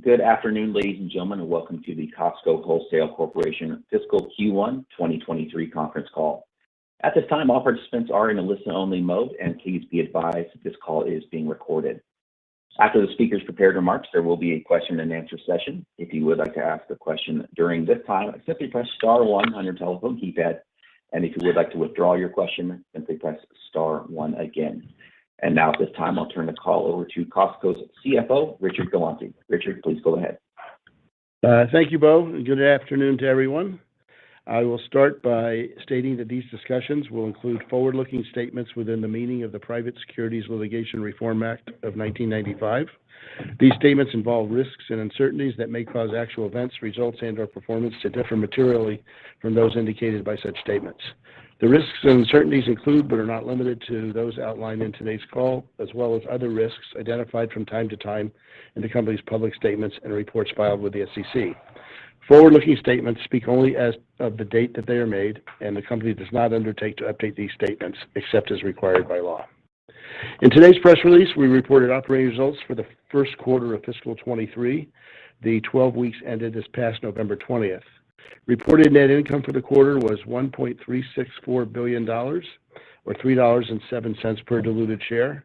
Good afternoon, ladies and gentlemen, and welcome to the Costco Wholesale Corporation Fiscal Q1 2023 conference call. At this time, all participants are in a listen-only mode, and please be advised that this call is being recorded. After the speakers' prepared remarks, there will be a question and answer session. If you would like to ask a question during this time, simply press star one on your telephone keypad. And if you would like to withdraw your question, simply press star one again. And now at this time, I'll turn the call over to Costco's CFO, Richard Galante. Richard, please go ahead. Thank you, Bo, and good afternoon to everyone. I will start by stating that these discussions will include forward-looking statements within the meaning of the Private Securities Litigation Reform Act of 1995. These statements involve risks and uncertainties that may cause actual events, results, and/or performance to differ materially from those indicated by such statements. The risks and uncertainties include, but are not limited to, those outlined in today's call, as well as other risks identified from time to time in the company's public statements and reports filed with the SEC. Forward-looking statements speak only as of the date that they are made, and the company does not undertake to update these statements except as required by law. In today's press release, we reported operating results for the first quarter of fiscal 23, the 12 weeks ended this past November 20th. Reported net income for the quarter was $1.364 billion, or $3.07 per diluted share.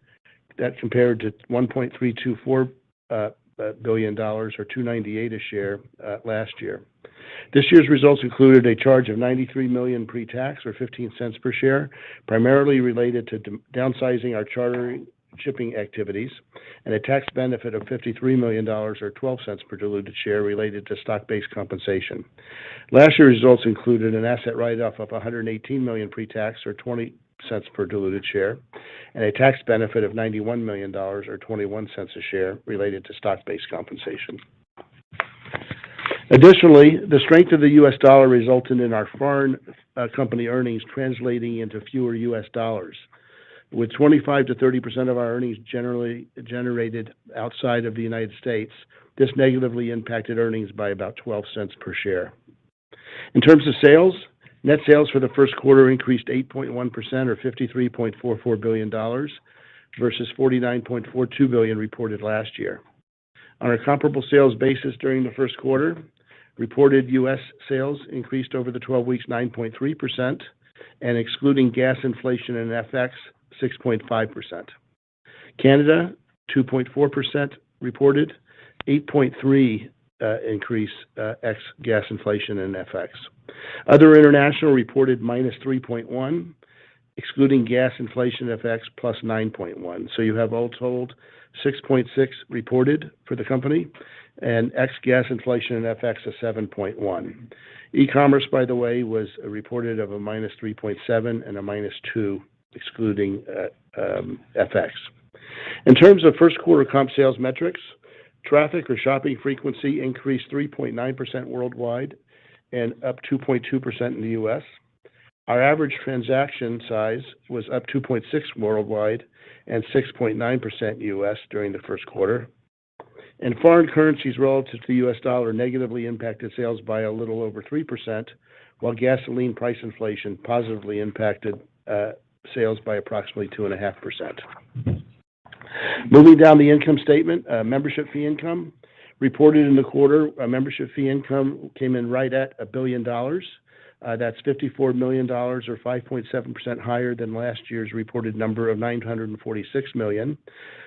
That compared to $1.324 billion, or $2.98 a share last year. This year's results included a charge of $93 million pre-tax, or 15 cents per share, primarily related to downsizing our chartering shipping activities, and a tax benefit of $53 million, or 12 cents per diluted share, related to stock-based compensation. Last year's results included an asset write-off of $118 million pre-tax, or 20 cents per diluted share, and a tax benefit of $91 million, or 21 cents a share, related to stock-based compensation. Additionally, the strength of the U.S. dollar resulted in our foreign company earnings translating into fewer U.S. dollars. With 25 to 30% of our earnings generally generated outside of the United States, this negatively impacted earnings by about 12 cents per share. In terms of sales, net sales for the first quarter increased 8.1%, or $53.44 billion, versus $49.42 billion reported last year. On a comparable sales basis during the first quarter, reported U.S. sales increased over the 12 weeks 9.3%, and excluding gas inflation and FX, 6.5%. Canada, 2.4% reported, 8.3% increase ex gas inflation and FX. Other international reported minus 3.1%, excluding gas inflation FX plus 9.1%. So you have all told 6.6% reported for the company, and ex gas inflation and FX a 7.1%. E-commerce, by the way, was reported of a minus 3.7% and a minus 2%, excluding FX. In terms of first quarter comp sales metrics, traffic or shopping frequency increased 3.9% worldwide and up 2.2% in the U.S. Our average transaction size was up 2.6% worldwide and 6.9% U.S. during the first quarter. And foreign currencies relative to the U.S. dollar negatively impacted sales by a little over 3%, while gasoline price inflation positively impacted sales by approximately 2.5%. Moving down the income statement, membership fee income reported in the quarter. Membership fee income came in right at $1 billion. That's $54 million, or 5.7% higher than last year's reported number of $946 million.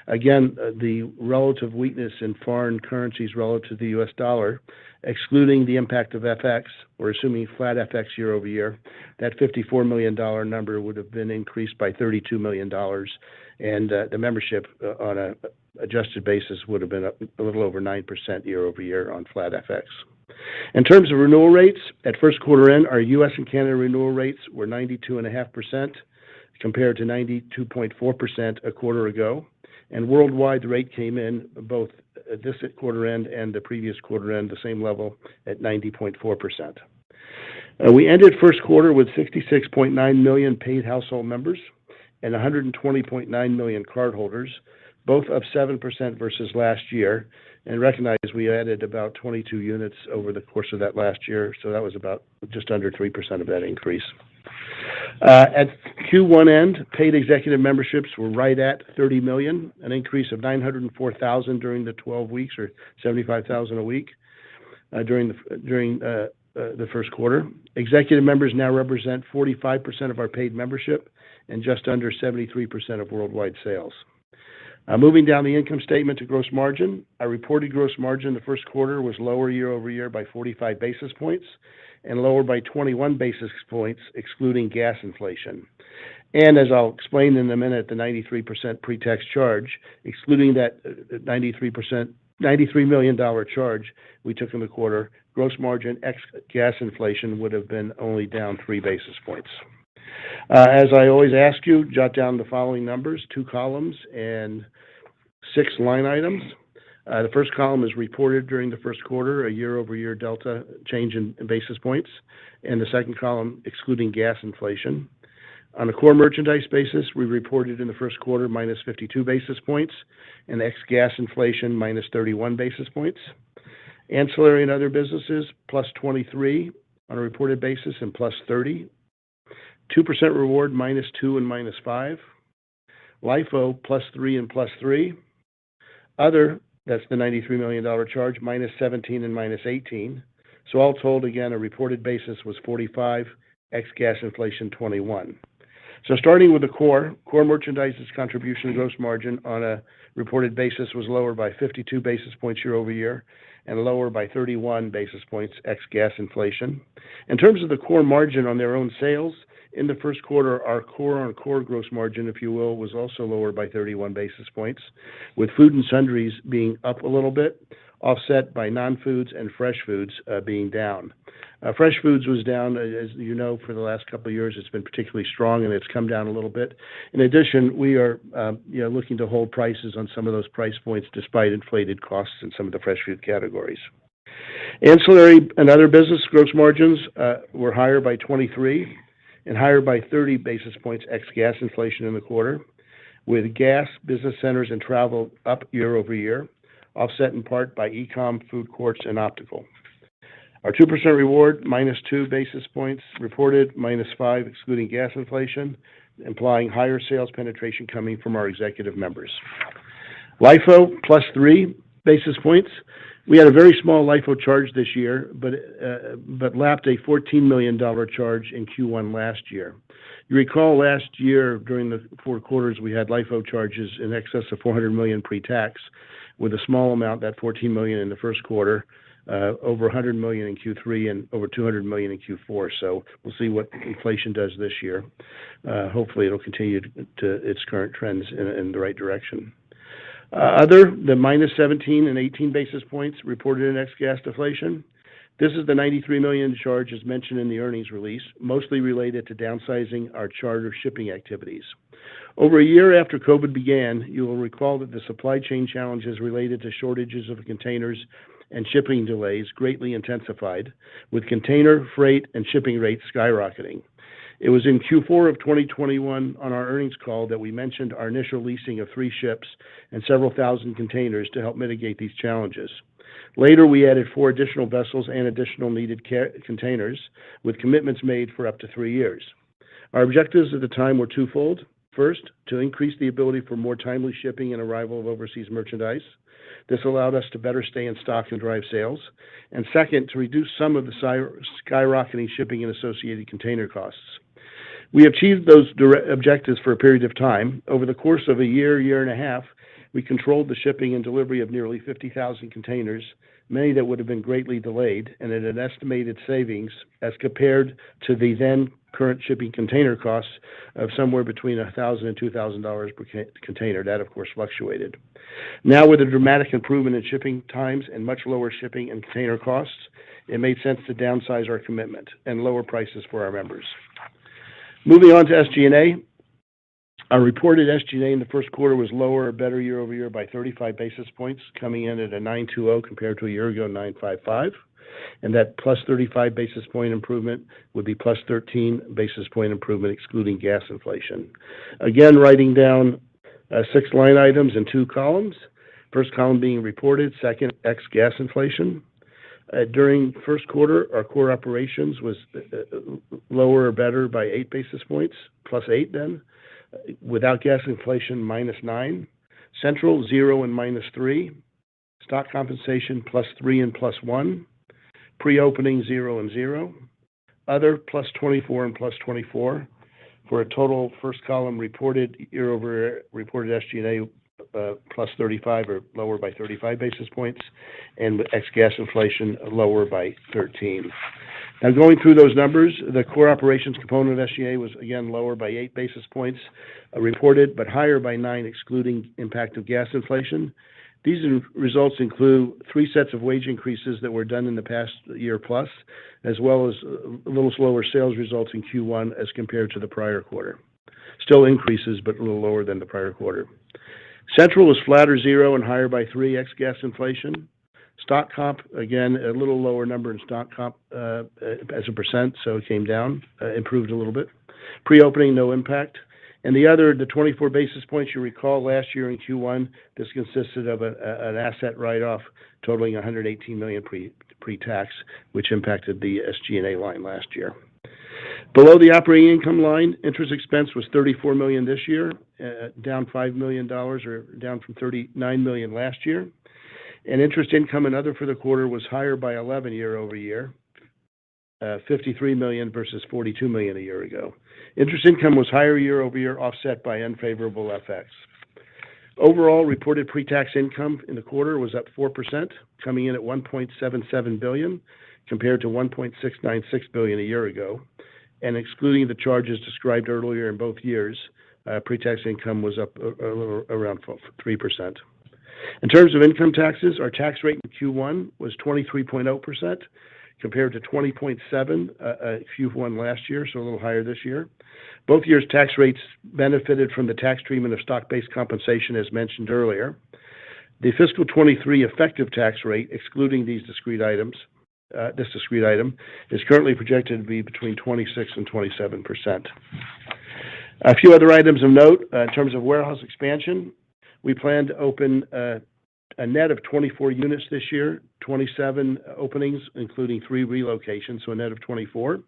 Again, the relative weakness in foreign currencies relative to the U.S. dollar, excluding the impact of FX, or assuming flat FX year over year, that $54 million number would have been increased by $32 million, and the membership on an adjusted basis would have been a little over 9% year over year on flat FX. In terms of renewal rates, at first quarter end, our U.S. and Canada renewal rates were 92.5% compared to 92.4% a quarter ago. And worldwide, the rate came in both this quarter end and the previous quarter end, the same level at 90.4%. We ended first quarter with 66.9 million paid household members and 120.9 million cardholders, both up 7% versus last year. And recognize we added about 22 units over the course of that last year, so that was about just under 3% of that increase. At Q1 end, paid executive memberships were right at 30 million, an increase of 904,000 during the 12 weeks, or 75,000 a week during the first quarter. Executive members now represent 45% of our paid membership and just under 73% of worldwide sales. Moving down the income statement to gross margin, our reported gross margin in the first quarter was lower year over year by 45 basis points and lower by 21 basis points excluding gas inflation. And as I'll explain in a minute, the 93% pre-tax charge, excluding that $93 million charge we took in the quarter, gross margin ex gas inflation would have been only down 3 basis points. As I always ask you, jot down the following numbers, 2 columns and 6 line items. The first column is reported during the first quarter, a year-over-year delta change in basis points, and the second column excluding gas inflation. On a core merchandise basis, we reported in the first quarter minus 52 basis points, and ex-gas inflation minus 31 basis points. Ancillary and other businesses plus 23 on a reported basis and plus 30. 2% reward minus 2 and minus 5. LIFO plus 3 and plus 3. Other, that's the $93 million charge, minus 17 and minus 18. So all told, again, a reported basis was 45, ex-gas inflation 21. So starting with the core merchandise's contribution to gross margin on a reported basis was lower by 52 basis points year over year and lower by 31 basis points ex-gas inflation. In terms of the core margin on their own sales, in the first quarter, our core gross margin, if you will, was also lower by 31 basis points, with food and sundries being up a little bit, offset by non-foods and fresh foods being down. Fresh foods was down, as you know, for the last couple of years. It's been particularly strong, and it's come down a little bit. In addition, we are looking to hold prices on some of those price points despite inflated costs in some of the fresh food categories. Ancillary and other business gross margins were higher by 23 and higher by 30 basis points ex-gas inflation in the quarter, with gas, business centers, and travel up year over year, offset in part by e-com, food courts, and optical. Our 2% reward, minus 2 basis points, reported minus 5 excluding gas inflation, implying higher sales penetration coming from our executive members. LIFO, plus 3 basis points. We had a very small LIFO charge this year, but lapped a $14 million charge in Q1 last year. You recall last year during the 4 quarters we had LIFO charges in excess of $400 million pre-tax, with a small amount, that $14 million in the first quarter, over $100 million in Q3 and over $200 million in Q4. So we'll see what inflation does this year. Hopefully it'll continue to its current trends in the right direction. The minus 17 and 18 basis points reported in ex-gas deflation. This is the $93 million charge as mentioned in the earnings release, mostly related to downsizing our charter shipping activities. Over a year after COVID began, you will recall that the supply chain challenges related to shortages of containers and shipping delays greatly intensified, with container, freight, and shipping rates skyrocketing. It was in Q4 of 2021 on our earnings call that we mentioned our initial leasing of 3 ships and several thousand containers to help mitigate these challenges. Later, we added 4 additional vessels and additional needed containers with commitments made for up to 3 years. Our objectives at the time were twofold. First, to increase the ability for more timely shipping and arrival of overseas merchandise. This allowed us to better stay in stock and drive sales. And second, to reduce some of the skyrocketing shipping and associated container costs. We achieved those objectives for a period of time. Over the course of a year and a half, we controlled the shipping and delivery of nearly 50,000 containers, many that would have been greatly delayed, and at an estimated savings as compared to the then current shipping container costs of somewhere between $1,000 and $2,000 per container. That, of course, fluctuated. Now, with a dramatic improvement in shipping times and much lower shipping and container costs, it made sense to downsize our commitment and lower prices for our members. Moving on to SG&A. Our reported SG&A in the first quarter was lower or better year over year by 35 basis points, coming in at a 920 compared to a year ago 955. And that plus 35 basis point improvement would be plus 13 basis point improvement excluding gas inflation. Again, writing down 6 line items in 2 columns. First column being reported, second ex-gas inflation. During first quarter, our core operations was lower or better by 8 basis points, +8 then. Without gas inflation, -9. Central, 0 and -3. Stock compensation, +3 and +1. Pre-opening, 0 and 0. Other, +24 and +24. For a total first column reported year-over-year reported SG&A +35 or lower by 35 basis points, and with ex-gas inflation lower by 13. Now going through those numbers, the core operations component of SG&A was again lower by 8 basis points reported, but higher by 9 excluding impact of gas inflation. These results include 3 sets of wage increases that were done in the past year plus, as well as a little slower sales results in Q1 as compared to the prior quarter. Still increases, but a little lower than the prior quarter. Central was flat or 0 and higher by 3 ex-gas inflation. Stock comp, again, a little lower number in stock comp as a percent, so it came down, improved a little bit. Pre-opening, no impact. And the 24 basis points you recall last year in Q1, this consisted of an asset write-off totaling $118 million pre-tax, which impacted the SG&A line last year. Below the operating income line, interest expense was $34 million this year, down $5 million or down from $39 million last year. And interest income and other for the quarter was higher by 11 year-over-year, $53 million versus $42 million a year ago. Interest income was higher year-over-year, offset by unfavorable FX. Overall, reported pre-tax income in the quarter was up 4%, coming in at $1.77 billion, compared to $1.696 billion a year ago. And excluding the charges described earlier in both years, pre-tax income was up around 3%. In terms of income taxes, our tax rate in Q1 was 23.0%, compared to 20.7% Q1 last year, so a little higher this year. Both years' tax rates benefited from the tax treatment of stock-based compensation, as mentioned earlier. The fiscal 23 effective tax rate, excluding these discrete items, this discrete item, is currently projected to be between 26 and 27%. A few other items of note in terms of warehouse expansion. We plan to open a net of 24 units this year, 27 openings, including 3 relocations, so a net of 24.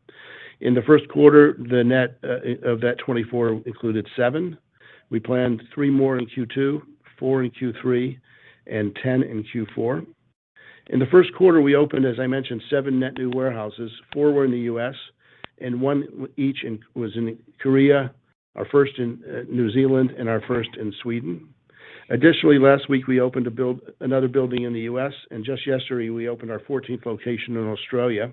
In the first quarter, the net of that 24 included 7. We planned 3 more in Q2, 4 in Q3, and 10 in Q4. In the first quarter, we opened, as I mentioned, 7 net new warehouses. 4 were in the U.S., and 1 each was in Korea, our first in New Zealand, and our first in Sweden. Additionally, last week we opened another building in the U.S., and just yesterday we opened our 14th location in Australia,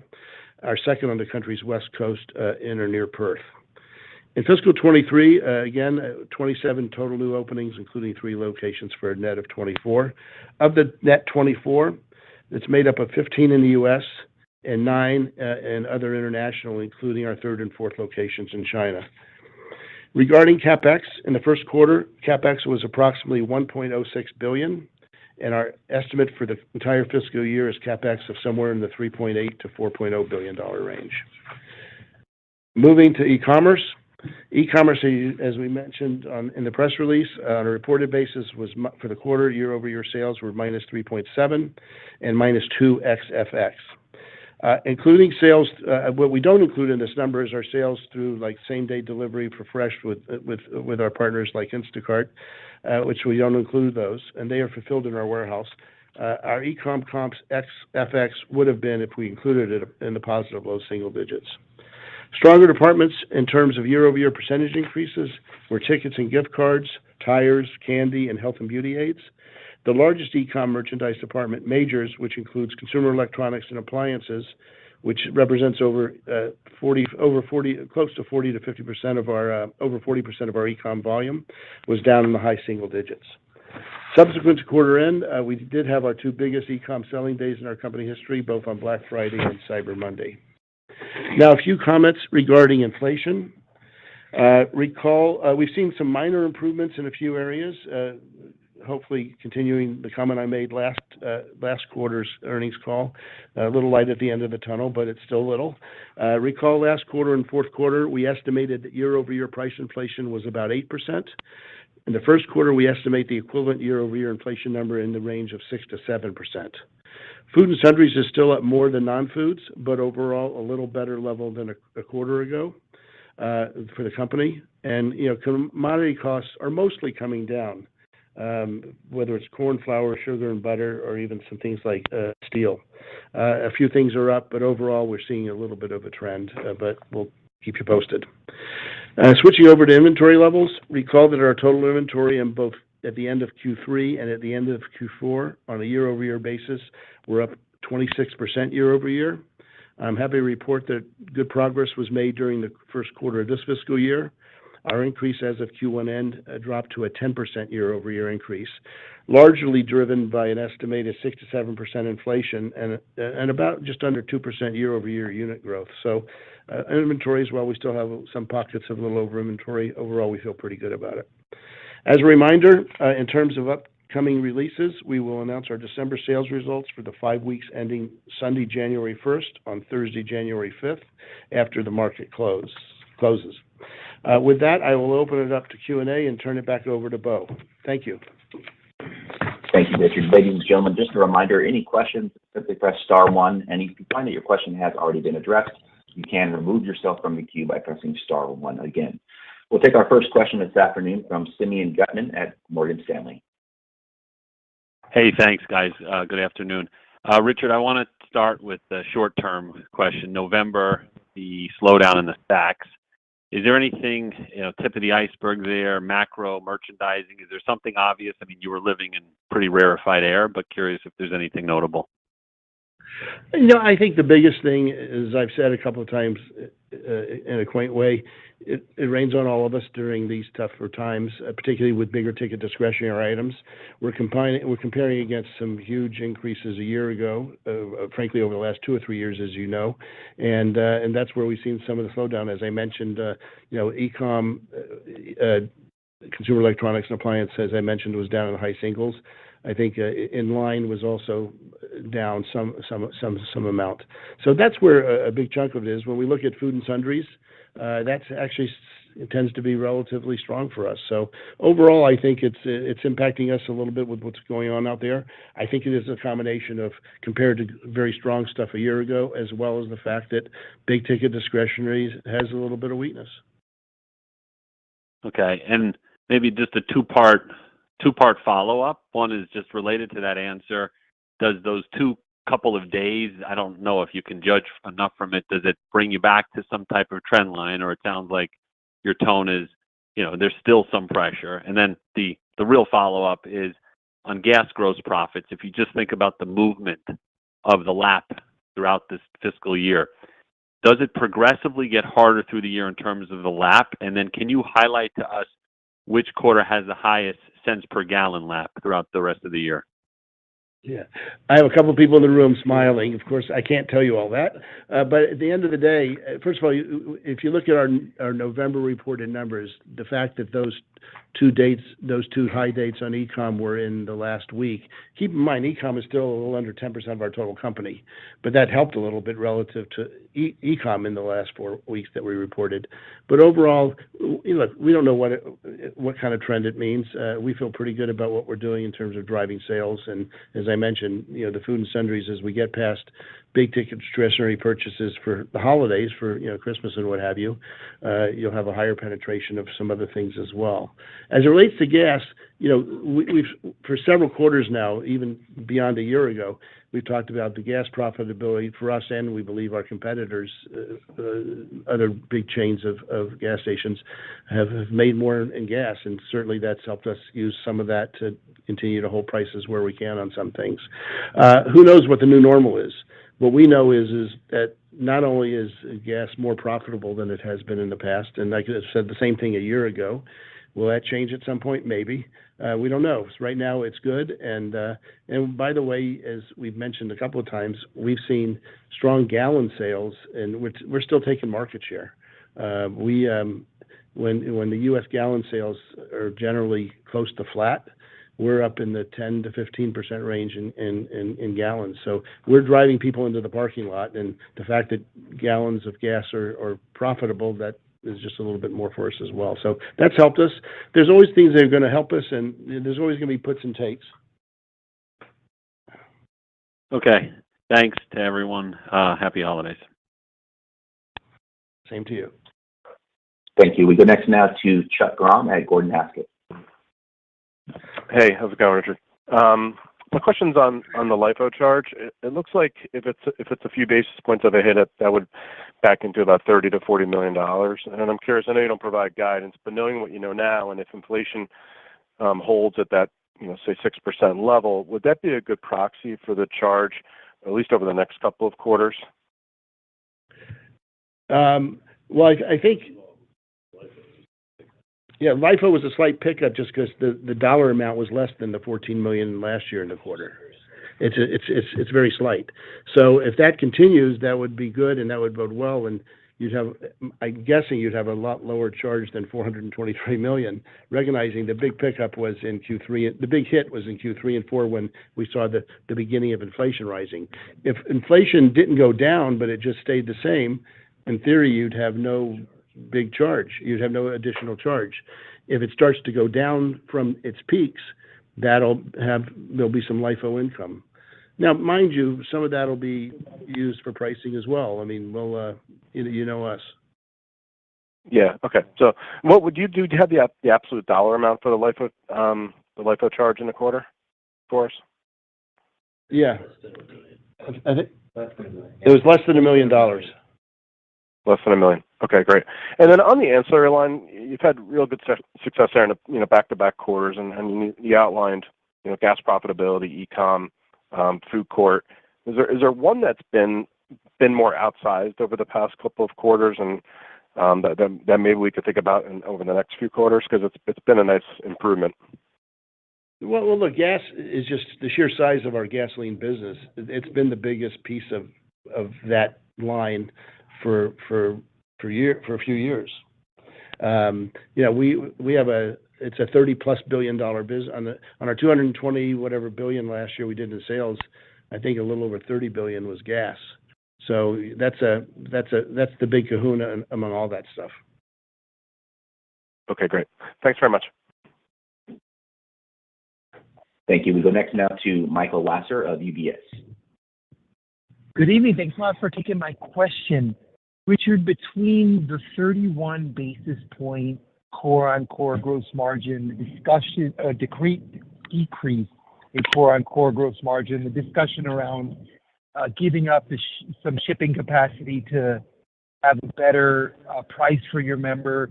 our second on the country's west coast, in or near Perth. In fiscal 23, again, 27 total new openings, including 3 locations for a net of 24. Of the net 24, it's made up of 15 in the U.S. and 9 in other international, including our 3rd and 4th locations in China. Regarding CapEx, in the first quarter, CapEx was approximately $1.06 billion, and our estimate for the entire fiscal year is CapEx of somewhere in the $3.8 to $4.0 billion range. Moving to e-commerce. E-commerce, as we mentioned in the press release, on a reported basis, was for the quarter, year-over-year sales were -3.7 and -2 ex-FX. Including sales, what we don't include in this number is our sales through like same-day delivery for fresh with our partners like Instacart, which we don't include those, and they are fulfilled in our warehouse. Our e-com comps ex-FX would have been if we included it in the positive low single digits. Stronger departments in terms of year-over-year percentage increases were tickets and gift cards, tires, candy, and health and beauty aids. The largest e-com merchandise department, Majors, which includes consumer electronics and appliances, which represents close to 40 to 50% of our over 40% of our e-com volume, was down in the high single digits. Subsequent to quarter end, we did have our 2 biggest e-com selling days in our company history, both on Black Friday and Cyber Monday. Now, a few comments regarding inflation. We've seen some minor improvements in a few areas. Hopefully continuing the comment I made last quarter's earnings call, a little light at the end of the tunnel, but it's still little. Recall last quarter and fourth quarter, we estimated that year-over-year price inflation was about 8%. In the first quarter, we estimate the equivalent year-over-year inflation number in the range of 6 to 7%. Food and sundries is still up more than non-foods, but overall a little better level than a quarter ago for the company. And commodity costs are mostly coming down, whether it's corn, flour, sugar, and butter, or even some things like steel. A few things are up, but overall we're seeing a little bit of a trend, but we'll keep you posted. Switching over to inventory levels, recall that our total inventory in both at the end of Q3 and at the end of Q4 on a year-over-year basis, we're up 26% year-over-year. I'm happy to report that good progress was made during the first quarter of this fiscal year. Our increase as of Q1 end dropped to a 10% year-over-year increase, largely driven by an estimated 6 to 7% inflation and about just under 2% year-over-year unit growth. So inventories, while we still have some pockets of a little over inventory, overall we feel pretty good about it. As a reminder, in terms of upcoming releases, we will announce our December sales results for the 5 weeks ending Sunday, January 1st on Thursday, January 5th, after the market closes. With that, I will open it up to Q&A and turn it back over to Bo. Thank you. Thank you, Richard. Ladies and gentlemen, just a reminder, any questions, simply press star one. And if you find that your question has already been addressed, you can remove yourself from the queue by pressing star one again. We'll take our first question this afternoon from Simeon Gutman at Morgan Stanley. Hey, thanks, guys. Good afternoon. Richard, I want to start with the short-term question. November, the slowdown in the stacks. Is there anything, tip of the iceberg there, macro, merchandising? Is there something obvious? I mean, you were living in pretty rarefied air, but curious if there's anything notable. I think the biggest thing, as I've said a couple of times in a quaint way, it rains on all of us during these tougher times, particularly with bigger ticket discretionary items. We're comparing against some huge increases a year ago, frankly over the last 2 or 3 years, as you know, and that's where we've seen some of the slowdown. As I mentioned, e-com, consumer electronics and appliance, as I mentioned, was down in the high singles. I think in line was also down some amount. So that's where a big chunk of it is. When we look at food and sundries, that's actually it tends to be relatively strong for us. So overall, I think it's impacting us a little bit with what's going on out there. I think it is a combination of compared to very strong stuff a year ago, as well as the fact that big ticket discretionary has a little bit of weakness. Okay, and maybe just a two-part follow-up. One is just related to that answer. Does those couple of days, I don't know if you can judge enough from it, does it bring you back to some type of trend line, or it sounds like your tone is, there's still some pressure? And then the real follow-up is on gas gross profits. If you just think about the movement of the lap throughout this fiscal year, does it progressively get harder through the year in terms of the lap? And then can you highlight to us which quarter has the highest cents per gallon lap throughout the rest of the year? Yeah, I have a couple of people in the room smiling. Of course, I can't tell you all that. But at the end of the day, first of all, if you look at our November reported numbers, the fact that those two high dates on e-com were in the last week, keep in mind, e-com is still a little under 10% of our total company, but that helped a little bit relative to e-com in the last 4 weeks that we reported. But overall, look, we don't know what kind of trend it means. We feel pretty good about what we're doing in terms of driving sales. And as I mentioned, the food and sundries, as we get past big ticket discretionary purchases for the holidays, for Christmas and what have you, you'll have a higher penetration of some other things as well. As it relates to gas, we've for several quarters now, even beyond a year ago, we've talked about the gas profitability for us, and we believe our competitors, other big chains of gas stations, have made more in gas, and certainly that's helped us use some of that to continue to hold prices where we can on some things. Who knows what the new normal is? What we know is that not only is gas more profitable than it has been in the past, and I could have said the same thing a year ago. Will that change at some point? Maybe. We don't know. So right now it's good. And by the way, as we've mentioned a couple of times, we've seen strong gallon sales, and we're still taking market share. When the U.S. gallon sales are generally close to flat, we're up in the 10 to 15% range in gallons. So we're driving people into the parking lot, and the fact that gallons of gas are profitable, that is just a little bit more for us as well. So that's helped us. There's always things that are going to help us, and there's always going to be puts and takes. Okay. Thanks to everyone. Happy holidays. Same to you. Thank you. We go next now to Chuck Grom at Gordon Haskett. Hey, how's it going, Richard? My question's on the LIFO charge. It looks like if it's a few basis points of a hit, that would back into about $30 to $40 million. And I'm curious. I know you don't provide guidance, but knowing what you know now, and if inflation holds at that, say 6% level, would that be a good proxy for the charge, at least over the next couple of quarters? Well, I think, yeah, LIFO was a slight pickup just because the dollar amount was less than the $14 million last year in the quarter. It's very slight. So if that continues, that would be good and that would bode well. And I'm guessing you'd have a lot lower charge than $423 million, recognizing the big pickup was in Q3. The big hit was in Q3 and 4 when we saw the beginning of inflation rising. If inflation didn't go down, but it just stayed the same, in theory, you'd have no big charge. You'd have no additional charge. If it starts to go down from its peaks, there'll be some LIFO income. Now, mind you, some of that will be used for pricing as well. I mean, we'll, you know us. Yeah. Okay. So, what would you do? Do you have the absolute dollar amount for the LIFO charge in the quarter for us? Yeah. I think it was less than $1 million. Less than $1 million. Okay, great. And then on the ancillary line, you've had real good success there in back-to-back quarters, and you outlined gas profitability, e-com, food court. Is there one that's been more outsized over the past couple of quarters, and that maybe we could think about over the next few quarters, because it's been a nice improvement? Well, look, gas is just the sheer size of our gasoline business. It's been the biggest piece of that line for a few years. We have it's a $30+ billion business on our 220 whatever billion last year we did in sales. I think a little over 30 billion was gas. So that's the big kahuna among all that stuff. Okay, great. Thanks very much. Thank you. We go next now to Michael Lasser of UBS. Good evening. Thanks a lot for taking my question. Richard, between the 31 basis point core-on-core gross margin discussion, decrease in core-on-core gross margin, the discussion around giving up some shipping capacity to have a better price for your member,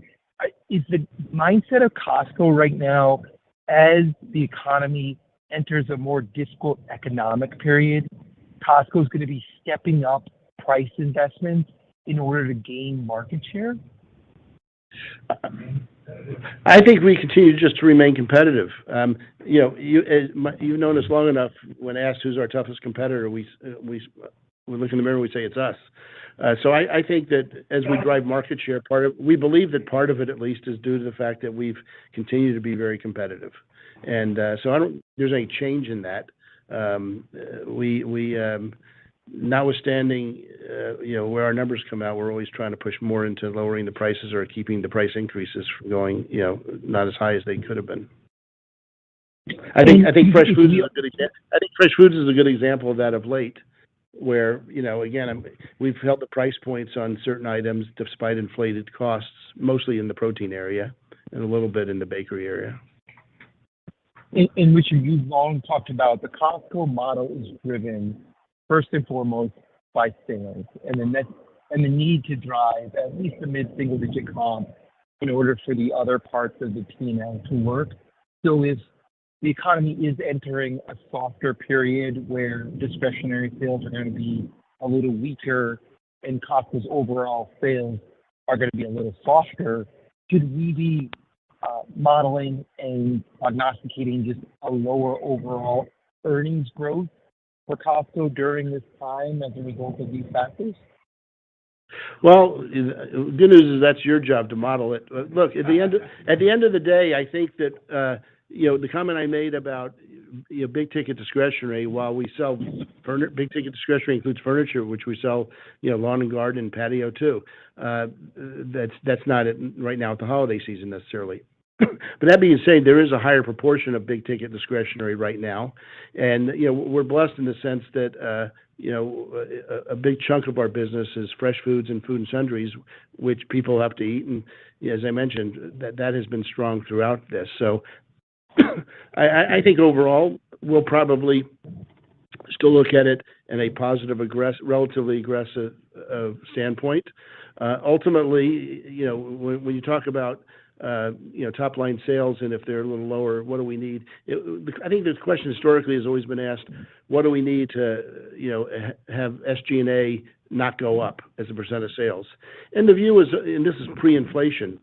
is the mindset of Costco right now, as the economy enters a more difficult economic period, Costco is going to be stepping up price investments in order to gain market share? I think we continue just to remain competitive. You've known us long enough. When asked who's our toughest competitor, we look in the mirror and we say it's us. So I think that as we drive market share, we believe that part of it at least is due to the fact that we've continued to be very competitive, and so I don't think there's any change in that. Notwithstanding, where our numbers come out, we're always trying to push more into lowering the prices or keeping the price increases from going, not as high as they could have been. I think fresh foods is a good example. I think fresh foods is a good example of that of late, where again we've held the price points on certain items despite inflated costs, mostly in the protein area and a little bit in the bakery area. And Richard, you've long talked about the Costco model is driven first and foremost by sales, and the need to drive at least a mid-single-digit comp in order for the other parts of the P&L to work. So if the economy is entering a softer period where discretionary sales are going to be a little weaker and Costco's overall sales are going to be a little softer, should we be modeling and prognosticating just a lower overall earnings growth for Costco during this time as a result of these factors? Well, the good news is that's your job to model it. Look, at the end of the day, I think that the comment I made about big ticket discretionary, while we sell big ticket discretionary includes furniture, which we sell, lawn and garden and patio too. That's not it right now at the holiday season necessarily. But that being said, there is a higher proportion of big ticket discretionary right now, and we're blessed in the sense that a big chunk of our business is fresh foods and food and sundries, which people have to eat, and as I mentioned, that has been strong throughout this. So I think overall we'll probably still look at it in a positive, relatively aggressive standpoint. Ultimately, when you talk about top line sales, and if they're a little lower, what do we need? I think this question historically has always been asked, what do we need to, have SG&A not go up as a percent of sales? And the view is, and this is pre-inflation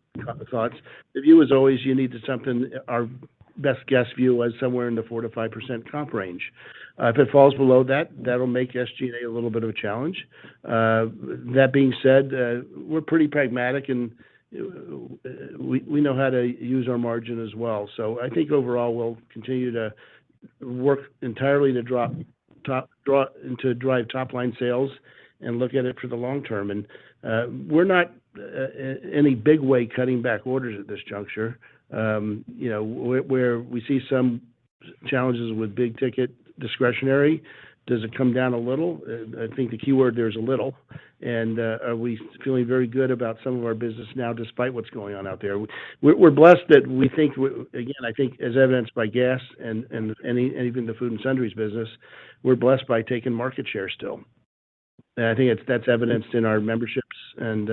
thoughts, the view is always you need something, our best guess view was somewhere in the 4 to 5% comp range. If it falls below that, that'll make SG&A a little bit of a challenge. That being said, we're pretty pragmatic, and we know how to use our margin as well. So I think overall we'll continue to work entirely to drive top line sales and look at it for the long term. And we're not any big way cutting back orders at this juncture. Where we see some challenges with big ticket discretionary, does it come down a little? I think the key word there is a little. And are we feeling very good about some of our business now, despite what's going on out there? We're blessed that we think, again, I think as evidenced by gas and even the food and sundries business, we're blessed by taking market share still. And I think that's evidenced in our memberships and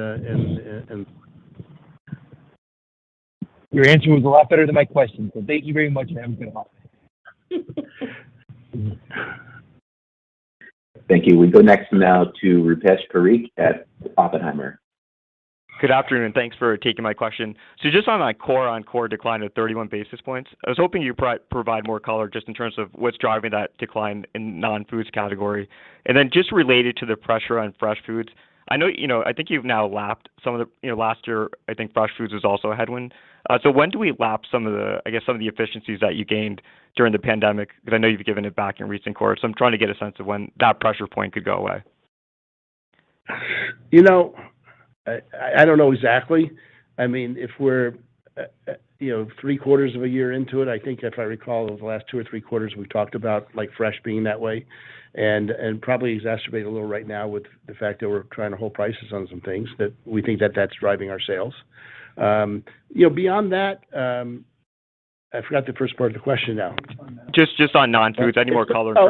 Your answer was a lot better than my question, so thank you very much and have a good holiday. Thank you. We go next now to Rupesh Parikh at Oppenheimer. Good afternoon, and thanks for taking my question. So just on my core decline of 31 basis points, I was hoping you provide more color just in terms of what's driving that decline in non-foods category. And then just related to the pressure on fresh foods, I know, I think you've now lapped some of the, last year, I think fresh foods was also a headwind. So when do we lap some of the efficiencies that you gained during the pandemic? Because I know you've given it back in recent quarters. So I'm trying to get a sense of when that pressure point could go away. I don't know exactly. I mean, if we're, 3/4 of a year into it, I think if I recall, over the last 2 or 3 quarters, we've talked about like fresh being that way, and probably exacerbate a little right now with the fact that we're trying to hold prices on some things that we think that's driving our sales. Beyond that, I forgot the first part of the question now. Just on non-foods, any more color? I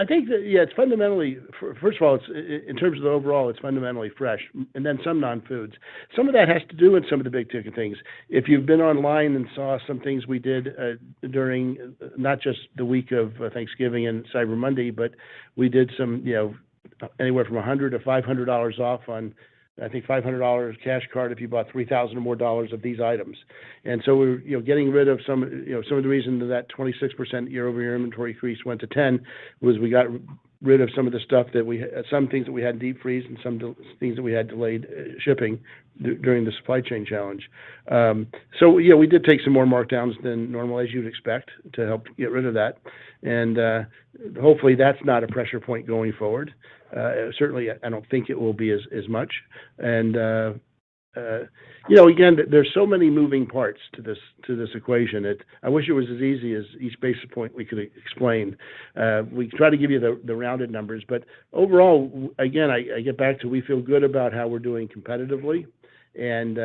think that, it's fundamentally, first of all, it's in terms of the overall, it's fundamentally fresh, and then some non-foods. Some of that has to do with some of the big ticket things. If you've been online and saw some things we did during not just the week of Thanksgiving and Cyber Monday, but we did some, anywhere from $100 to $500 off on, I think $500 cash card if you bought $3,000 or more of these items. And so we're getting rid of some of the reason that 26% year-over-year inventory increase went to 10 was we got rid of some of the stuff that some things that we had deep freeze and some things that we had delayed shipping during the supply chain challenge. So we did take some more markdowns than normal, as you'd expect, to help get rid of that. And hopefully that's not a pressure point going forward. Certainly, I don't think it will be as much. And again, there's so many moving parts to this equation. I wish it was as easy as each basis point we could explain. We try to give you the rounded numbers, but overall, again, I get back to we feel good about how we're doing competitively, and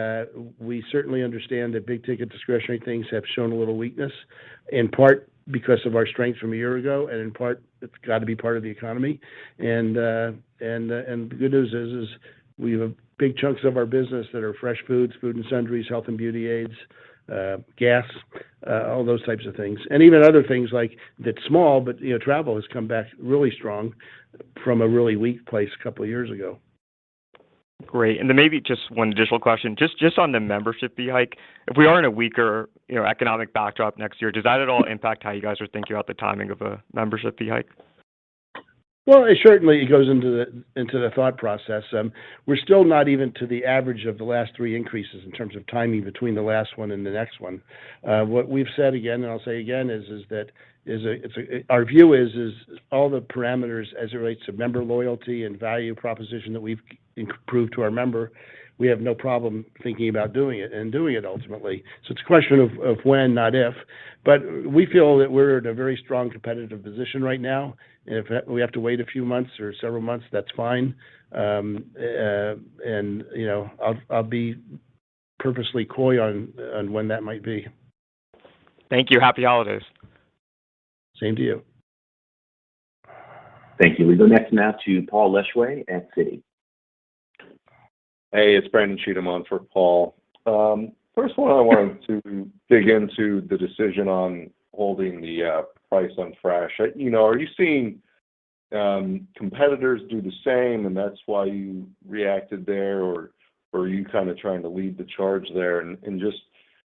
we certainly understand that big ticket discretionary things have shown a little weakness, in part because of our strength from a year ago, and in part it's got to be part of the economy. And the good news is we have big chunks of our business that are fresh foods, food and sundries, health and beauty aids, gas, all those types of things, and even other things like that's small, but travel has come back really strong from a really weak place a couple of years ago. Great. And then maybe just one additional question, just on the membership fee hike. If we are in a weaker, economic backdrop next year, does that at all impact how you guys are thinking about the timing of a membership fee hike? Well, it certainly goes into the thought process. We're still not even to the average of the last three increases in terms of timing between the last one and the next one. What we've said again, and I'll say again, is that our view is all the parameters as it relates to member loyalty and value proposition that we've improved to our member. We have no problem thinking about doing it ultimately. So it's a question of when, not if. But we feel that we're in a very strong competitive position right now. And if we have to wait a few months or several months, that's fine. And I'll be purposely coy on when that might be. Thank you. Happy holidays. Same to you. Thank you. We go next now to Paul Leschway at Citi. Hey, it's Brandon Cheatham on for Paul. First one, I wanted to dig into the decision on holding the price on fresh. Are you seeing competitors do the same, and that's why you reacted there, or are you kind of trying to lead the charge there? And just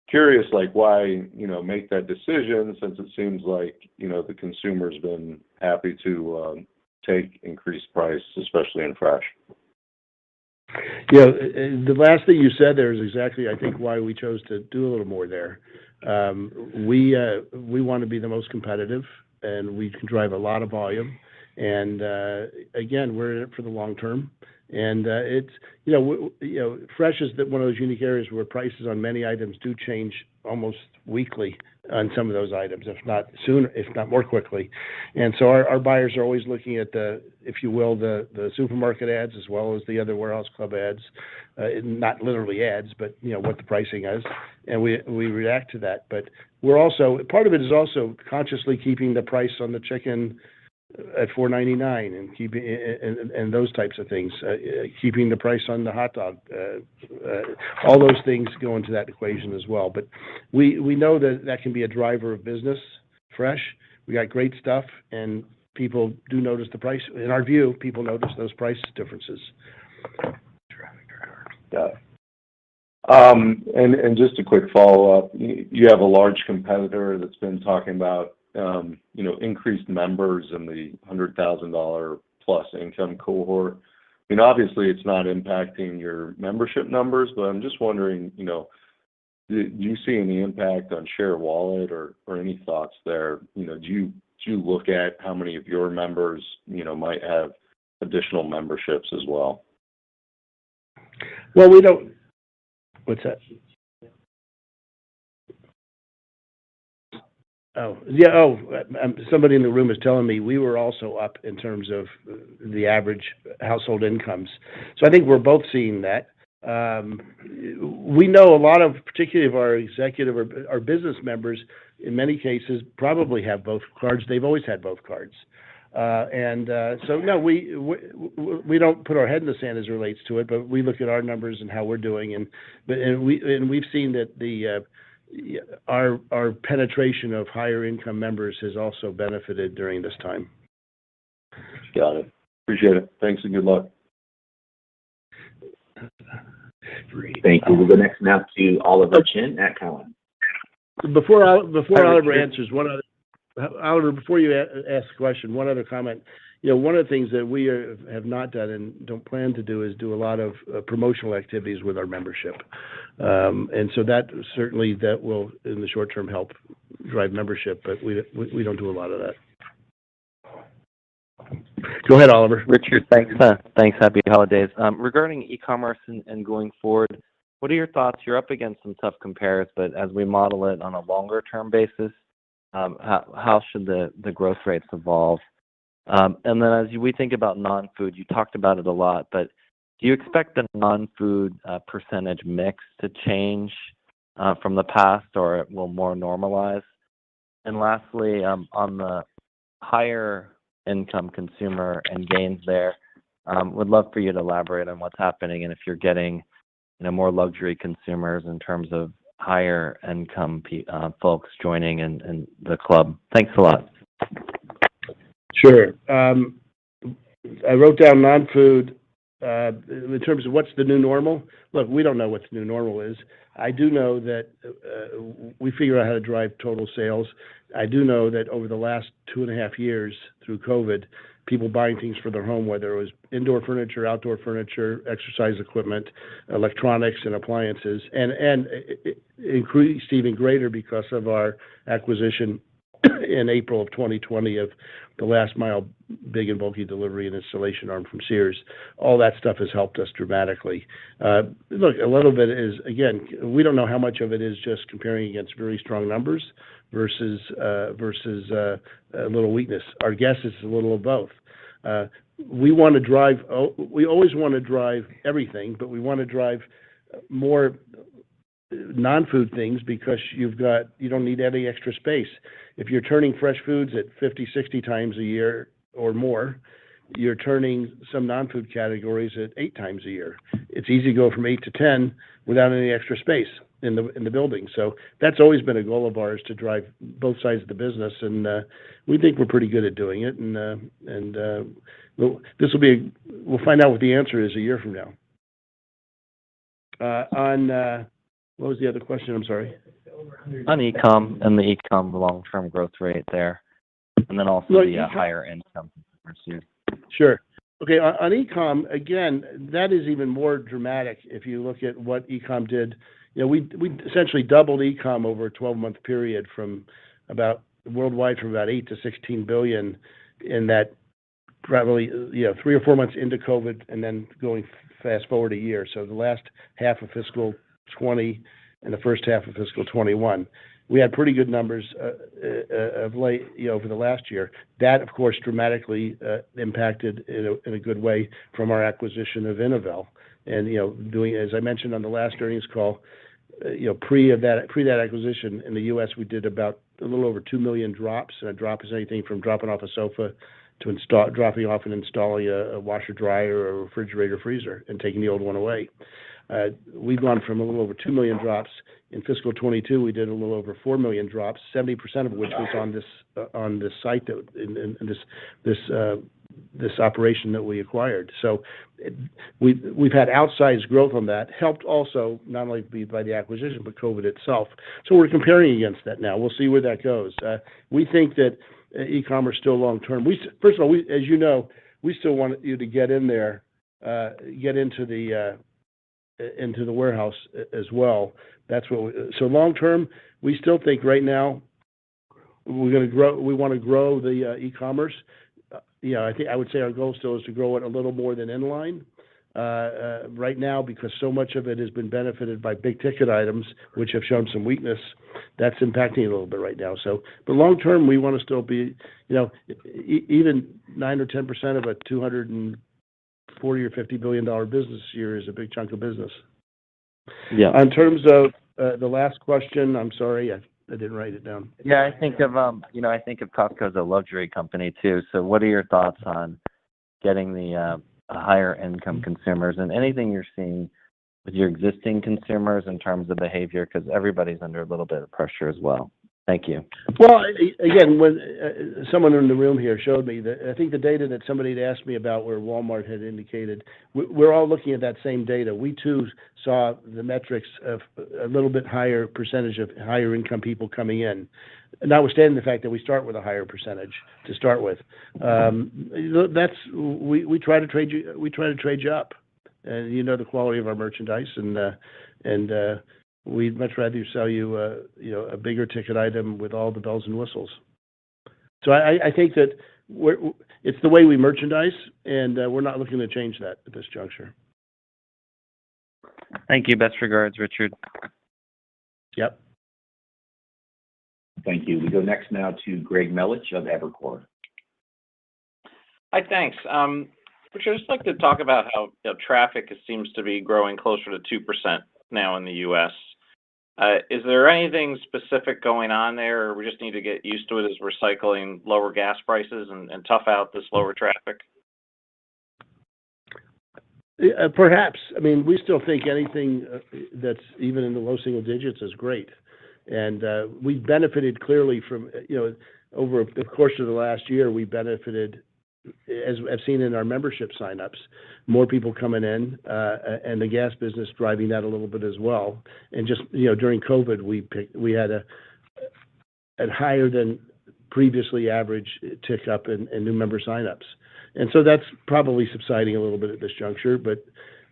curious, why make that decision, since it seems like the consumer's been happy to take increased price, especially in fresh. Yeah, the last thing you said there is exactly, I think, why we chose to do a little more there. We want to be the most competitive, and we can drive a lot of volume. And again, we're in it for the long term. And it's fresh is one of those unique areas where prices on many items do change almost weekly on some of those items, if not sooner, if not more quickly. And so our buyers are always looking at the supermarket ads as well as the other warehouse club ads, not literally ads, but what the pricing is, and we react to that. But we're also, part of it is also consciously keeping the price on the chicken at $4.99 and keeping and those types of things, keeping the price on the hot dog. All those things go into that equation as well. But we know that can be a driver of business. Fresh, we got great stuff, and people do notice the price. In our view, people notice those price differences. Got it. And just a quick follow-up. You have a large competitor that's been talking about increased members in the $100,000 plus income cohort. I mean, obviously, it's not impacting your membership numbers, but I'm just wondering, do you see any impact on share of wallet or any thoughts there? Do you look at how many of your members, might have additional memberships as well? Well, we don't. What's that? Oh, yeah. Somebody in the room is telling me we were also up in terms of the average household incomes. So I think we're both seeing that. We know a lot of, particularly of our executive or our business members, in many cases, probably have both cards. They've always had both cards. So no, we don't put our head in the sand as it relates to it, but we look at our numbers and how we're doing, and we've seen that our penetration of higher income members has also benefited during this time. Got it. Appreciate it. Thanks and good luck. Thank you. We'll go next now to Oliver Chin at Cowen. Before Oliver answers, Oliver, before you ask the question, one other comment. One of the things that we have not done and don't plan to do is do a lot of promotional activities with our membership. And so that certainly will, in the short term, help drive membership, but we don't do a lot of that. Go ahead, Oliver. Richard, thanks. Thanks. Happy holidays. Regarding e-commerce and going forward, what are your thoughts? You're up against some tough compares, but as we model it on a longer term basis, how should the growth rates evolve? And then as we think about non-food, you talked about it a lot, but do you expect the non-food percentage mix to change from the past, or it will more normalize? And lastly, on the higher income consumer and gains there, would love for you to elaborate on what's happening and if you're getting more luxury consumers in terms of higher income folks joining in the club. Thanks a lot. Sure. I wrote down non-food in terms of what's the new normal. Look, we don't know what the new normal is. I do know that we figure out how to drive total sales. I do know that over the last 2.5 years through COVID, people buying things for their home, whether it was indoor furniture, outdoor furniture, exercise equipment, electronics, and appliances, and it increased even greater because of our acquisition in April of 2020 of the last mile big and bulky delivery and installation arm from Sears. All that stuff has helped us dramatically. Look, a little bit is, again, we don't know how much of it is just comparing against very strong numbers versus a little weakness. Our guess is a little of both. We want to drive. We always want to drive everything, but we want to drive more non-food things because you don't need any extra space. If you're turning fresh foods at 50, 60 times a year or more, you're turning some non-food categories at 8 times a year. It's easy to go from 8 to 10 without any extra space in the building. So that's always been a goal of ours, to drive both sides of the business, and we think we're pretty good at doing it. And we'll find out what the answer is a year from now. What was the other question? I'm sorry. On e-com and the e-com long-term growth rate there, and then also the higher income consumers. Sure. Okay, on e-com, again, that is even more dramatic if you look at what e-com did. We essentially doubled e-com over a 12-month period from worldwide from about 8 to 16 billion in that probably 3 or 4 months into COVID, and then going fast forward a year. So the last half of fiscal 20 and the first half of fiscal 21. We had pretty good numbers of late, over the last year. That, of course, dramatically impacted in a good way from our acquisition of Innovel. And doing, as I mentioned on the last earnings call, pre that acquisition in the U.S., we did about a little over 2 million drops. And a drop is anything from dropping off a sofa to dropping off and installing a washer, dryer, or a refrigerator, freezer, and taking the old one away. We've gone from a little over 2 million drops. In fiscal 22, we did a little over 4 million drops, 70% of which was on this site that in this operation that we acquired. So we've had outsized growth on that, helped also not only by the acquisition but COVID itself. So we're comparing against that now. We'll see where that goes. We think that e-commerce still long term. First of all, as you know, we still want you to get in there, get into the warehouse as well. That's what so long term, we still think right now we're going to grow. We want to grow the e-commerce. I would say our goal still is to grow it a little more than inline right now, because so much of it has been benefited by big ticket items, which have shown some weakness. That's impacting it a little bit right now. So, but long term, we want to still be, even 9 or 10% of a $240 or $50 billion business here is a big chunk of business. Yeah. In terms of the last question, I'm sorry, I didn't write it down. Yeah, I think of Costco as a luxury company too. So, what are your thoughts on getting the higher income consumers, and anything you're seeing with your existing consumers in terms of behavior? Because everybody's under a little bit of pressure as well. Thank you. Well, again, when someone in the room here showed me that, I think the data that somebody had asked me about where Walmart had indicated, we're all looking at that same data. We too saw the metrics of a little bit higher percentage of higher income people coming in, notwithstanding the fact that we start with a higher percentage to start with. We try to trade you up, and the quality of our merchandise, and we'd much rather sell you a bigger ticket item with all the bells and whistles. So I think that it's the way we merchandise, and we're not looking to change that at this juncture. Thank you. Best regards, Richard. Yep. Thank you. We go next now to Greg Melich of Evercore. Hi, thanks. Richard, I'd just like to talk about how traffic seems to be growing closer to 2% now in the U.S. Is there anything specific going on there, or we just need to get used to it as we're cycling lower gas prices and tough out this lower traffic? Perhaps. I mean, we still think anything that's even in the low single digits is great. And we benefited clearly from, over the course of the last year, we benefited, as I've seen in our membership signups, more people coming in, and the gas business driving that a little bit as well. And just, during COVID, we had a higher than previously average tick up in new member signups. And so that's probably subsiding a little bit at this juncture. But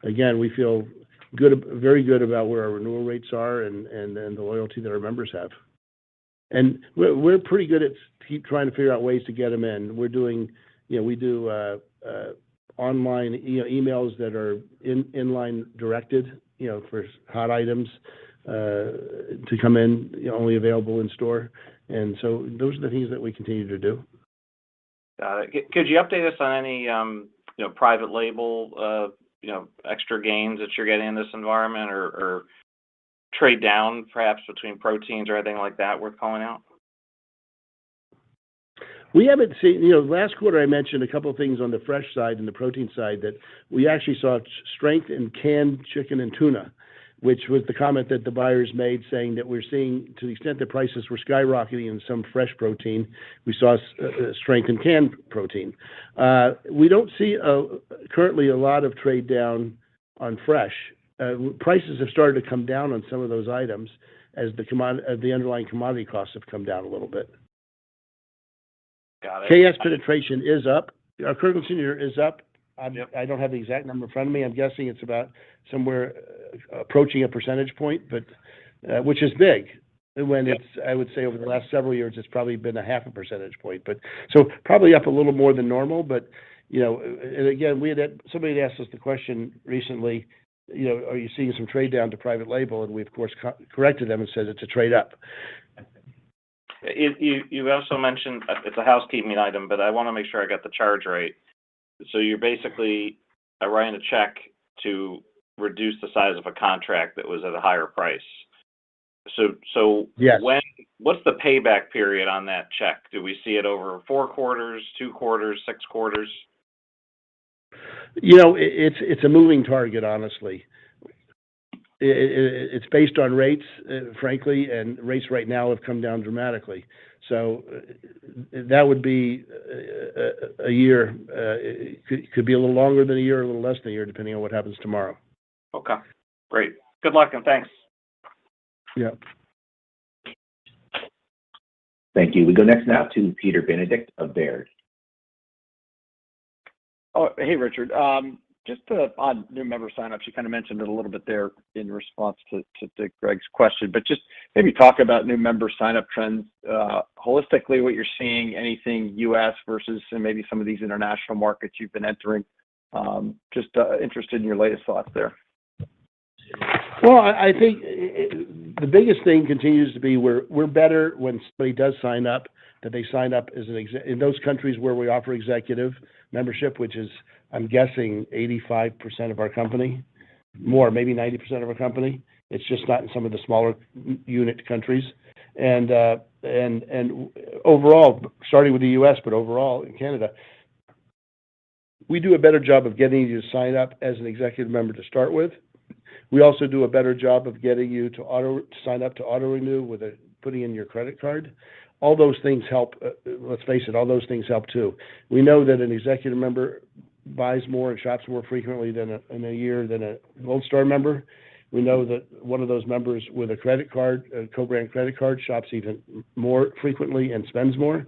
again, we feel very good about where our renewal rates are and the loyalty that our members have. And we're pretty good at keep trying to figure out ways to get them in. We're doing, we do online emails that are inline directed, for hot items to come in, only available in store. And so those are the things that we continue to do. Got it. Could you update us on any, private label, extra gains that you're getting in this environment, or trade down perhaps between proteins or anything like that worth calling out? We haven't seen, last quarter I mentioned a couple of things on the fresh side and the protein side that we actually saw strength in canned chicken and tuna, which was the comment that the buyers made, saying that we're seeing, to the extent that prices were skyrocketing in some fresh protein, we saw strength in canned protein. We don't see currently a lot of trade down on fresh. Prices have started to come down on some of those items as the underlying commodity costs have come down a little bit. Got it. KS penetration is up. Our current consumer is up. Yep. I don't have the exact number in front of me. I'm guessing it's about somewhere approaching a percentage point, but which is big. When it's, I would say over the last several years, it's probably been a half a percentage point. But so probably up a little more than normal. But and again, somebody had asked us the question recently. Are you seeing some trade down to private label? And we of course corrected them and said it's a trade up. You also mentioned it's a housekeeping item, but I want to make sure I got the charge right. So you're basically writing a check to reduce the size of a contract that was at a higher price. So yes. What's the payback period on that check? Do we see it over 4 quarters, 2 quarters, 6 quarters? It's a moving target, honestly. It's based on rates, frankly, and rates right now have come down dramatically. So that would be a year. It could be a little longer than a year, or a little less than a year, depending on what happens tomorrow. Okay, great. Good luck and thanks. Yeah. Thank you. We go next now to Peter Benedict of Baird. Oh, hey, Richard. Just on new member signups, you kind of mentioned it a little bit there in response to Greg's question, but just maybe talk about new member signup trends holistically, what you're seeing, anything U.S. versus maybe some of these international markets you've been entering. Just interested in your latest thoughts there. Well, I think the biggest thing continues to be we're better when somebody does sign up, that they sign up as in those countries where we offer executive membership, which is, I'm guessing, 85% of our company, more, maybe 90% of our company. It's just not in some of the smaller unit countries. And overall, starting with the U.S., but overall in Canada, we do a better job of getting you to sign up as an executive member to start with. We also do a better job of getting you to sign up to auto renew with putting in your credit card. All those things help. Let's face it, all those things help too. We know that an executive member buys more and shops more frequently in a year than a Gold Star member. We know that one of those members with a credit card, a co-brand credit card, shops even more frequently and spends more.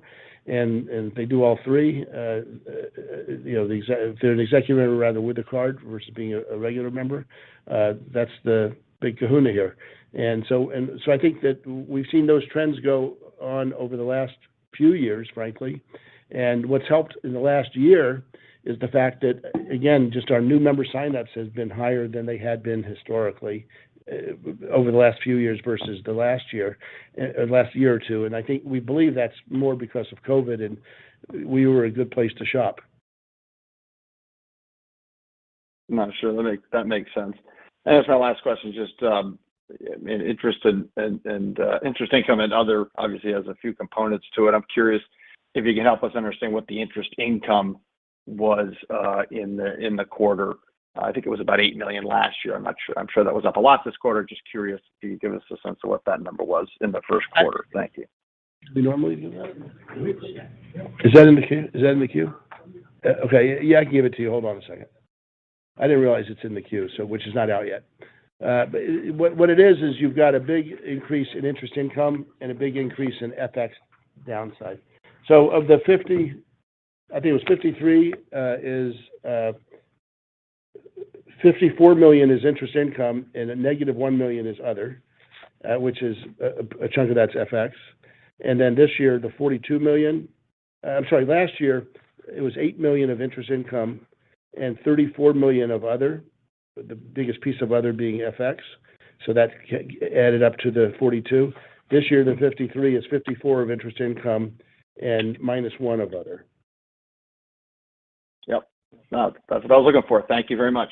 And if they do all three, if they're an executive member rather with a card versus being a regular member, that's the big kahuna here. And so I think that we've seen those trends go on over the last few years, frankly. And what's helped in the last year is the fact that, again, just our new member signups has been higher than they had been historically over the last few years versus the last year or two. And I think we believe that's more because of COVID, and we were a good place to shop. I'm not sure. That makes sense. And that's my last question. Just interest and interest income and other obviously has a few components to it. I'm curious if you can help us understand what the interest income was in the quarter. I think it was about $8 million last year. I'm sure that was up a lot this quarter. Just curious if you could give us a sense of what that number was in the first quarter. Thank you. We normally do that. Is that in the queue? Okay. Yeah, I can give it to you. Hold on a second. I didn't realize it's in the queue, which is not out yet. But what it is you've got a big increase in interest income and a big increase in FX downside. So of the 50, I think it was 53, is 54 million is interest income, and a negative 1 million is other, which is a chunk of that's FX. And then this year, the 42 million, last year it was 8 million of interest income and 34 million of other, the biggest piece of other being FX. So that added up to the 42. This year, the 53 is 54 of interest income and minus 1 of other. Yep. No, that's what I was looking for. Thank you very much.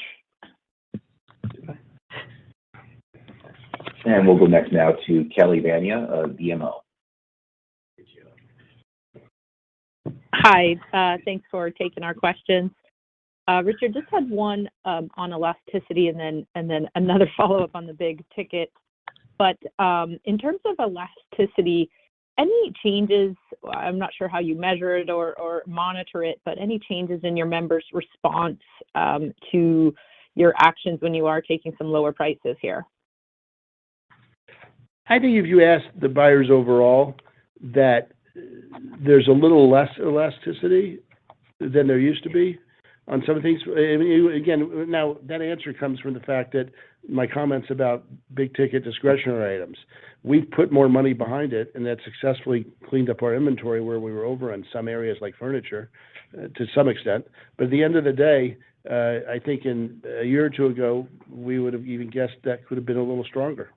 And we'll go next now to Kelly Bania of BMO. Hi, thanks for taking our questions. Richard, just had one on elasticity and then another follow-up on the big ticket. But in terms of elasticity, any changes, I'm not sure how you measure it or monitor it, but any changes in your members' response to your actions when you are taking some lower prices here? I think if you ask the buyers overall that there's a little less elasticity than there used to be on some things. I mean, again, now that answer comes from the fact that my comments about big ticket discretionary items. We've put more money behind it, and that successfully cleaned up our inventory where we were over in some areas like furniture to some extent. But at the end of the day, I think in a year or two ago, we would have even guessed that could have been a little stronger.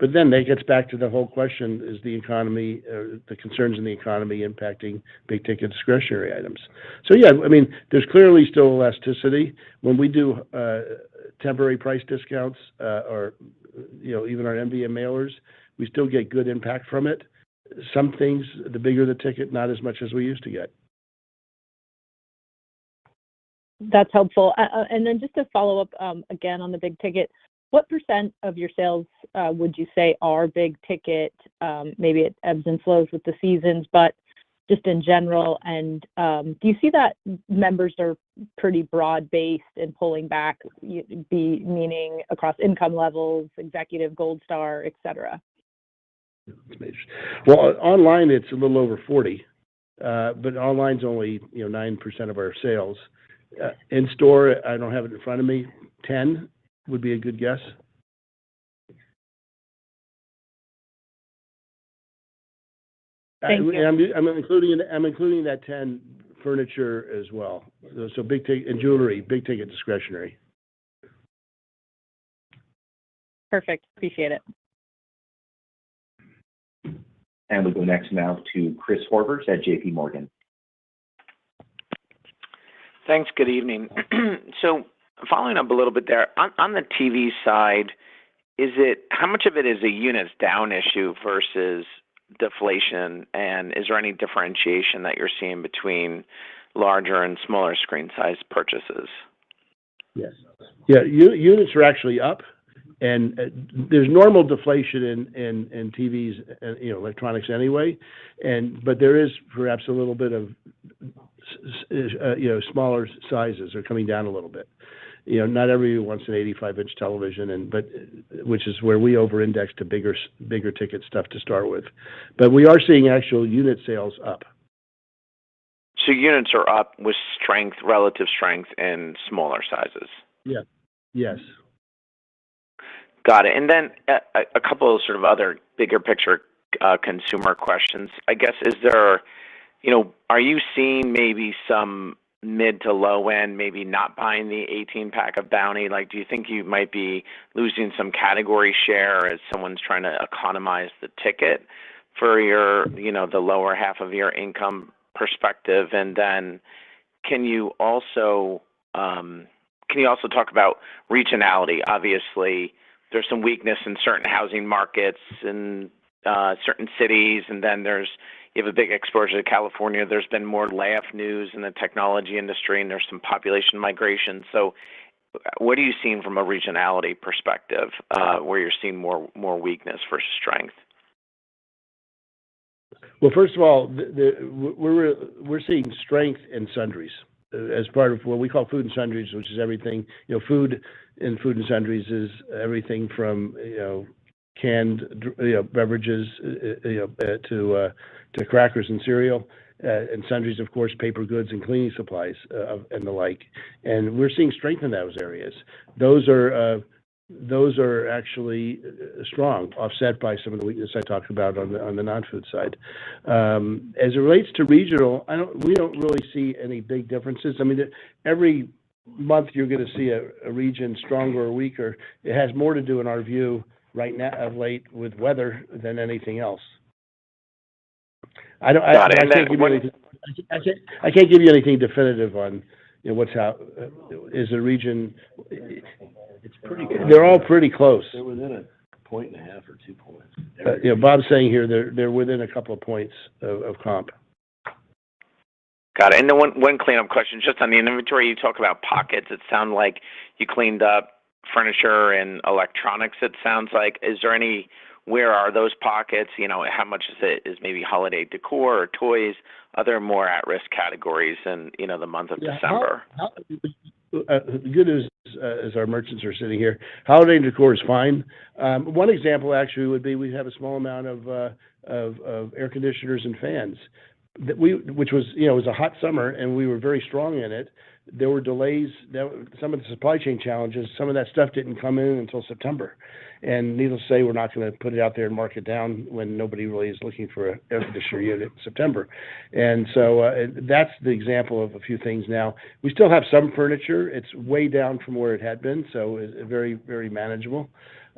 But then that gets back to the whole question, is the economy, the concerns in the economy impacting big ticket discretionary items? So yeah, I mean, there's clearly still elasticity. When we do temporary price discounts or even our MVM mailers, we still get good impact from it. Some things, the bigger the ticket, not as much as we used to get. That's helpful. And then just to follow up again on the big ticket, what % of your sales would you say are big ticket? Maybe it ebbs and flows with the seasons, but just in general. And do you see that members are pretty broad-based in pulling back, meaning across income levels, executive, Gold Star, et cetera? Well, online it's a little over 40, but online's only 9% of our sales. In store, I don't have it in front of me. 10 would be a good guess. Thank you. I'm including that 10 furniture as well. So big ticket and jewelry, big ticket discretionary. Perfect. Appreciate it. And we'll go next now to Chris Horvers at JP Morgan. Thanks. Good evening. So following up a little bit there, on the TV side, how much of it is a units down issue versus deflation, and is there any differentiation that you're seeing between larger and smaller screen size purchases? Yes. Yeah, units are actually up, and there's normal deflation in TVs and electronics anyway, but there is perhaps a little bit of smaller sizes are coming down a little bit. Not everyone wants an 85-inch television, but which is where we over-index to bigger ticket stuff to start with. But we are seeing actual unit sales up. So units are up with relative strength in smaller sizes. Yeah. Yes. Got it. And then a couple of sort of other bigger picture consumer questions. I guess, are you seeing maybe some mid to low end, maybe not buying the 18-pack of Bounty? Like, do you think you might be losing some category share as someone's trying to economize the ticket for your, the lower half of your income perspective? And then can you also talk about regionality? Obviously, there's some weakness in certain housing markets in certain cities, and then you have a big exposure to California. There's been more layoff news in the technology industry, and there's some population migration. So what are you seeing from a regionality perspective where you're seeing more weakness versus strength? Well, first of all, we're seeing strength in sundries as part of what we call food and sundries, which is everything. Food and sundries is everything from canned beverages to crackers and cereal. and sundries, of course, paper goods and cleaning supplies and the like. And we're seeing strength in those areas. Those are actually strong, offset by some of the weakness I talked about on the non-food side. As it relates to regional, we don't really see any big differences. I mean, every month you're going to see a region stronger or weaker. It has more to do, in our view, right now of late with weather than anything else. I can't give you anything definitive on what's out. Is a region? It's pretty good. They're all pretty close. They're within a 1.5 or 2 points. Bob's saying here they're within a couple of points of comp. Got it. And then one cleanup question, just on the inventory. You talk about pockets. It sounds like you cleaned up furniture and electronics. It sounds like. Is there any? Where are those pockets? How much is maybe holiday decor or toys, other more at-risk categories in the month of December? The good news is our merchants are sitting here. Holiday decor is fine. One example actually would be we have a small amount of air conditioners and fans which was it was a hot summer and we were very strong in it. There were delays. Some of the supply chain challenges. Some of that stuff didn't come in until September. And needless to say, we're not going to put it out there and mark it down when nobody really is looking for an air conditioner unit in September. And so that's the example of a few things now. We still have some furniture. It's way down from where it had been, so it's very, very manageable.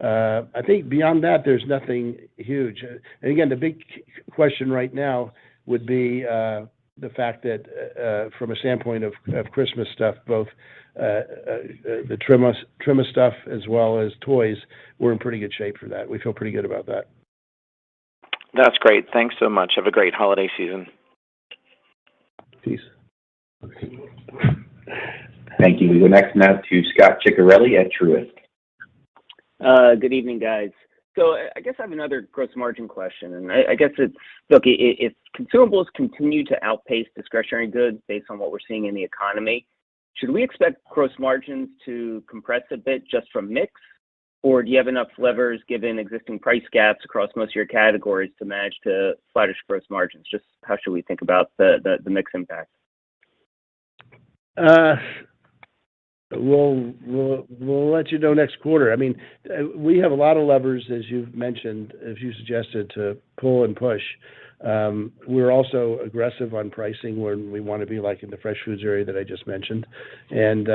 I think beyond that, there's nothing huge. And again, the big question right now would be the fact that from a standpoint of Christmas stuff, both the trimmer stuff as well as toys, we're in pretty good shape for that. We feel pretty good about that. That's great. Thanks so much. Have a great holiday season. Peace. Thank you. We go next now to Scott Ciccarelli at Truist. Good evening, guys. So I guess I have another gross margin question, and I guess it's, look, if consumables continue to outpace discretionary goods based on what we're seeing in the economy, should we expect gross margins to compress a bit just from mix, or do you have enough levers given existing price gaps across most of your categories to manage to flattish gross margins? Just how should we think about the mix impact? We'll let you know next quarter. I mean, we have a lot of levers, as you've mentioned, as you suggested, to pull and push. We're also aggressive on pricing when we want to be, like in the fresh foods area that I just mentioned, and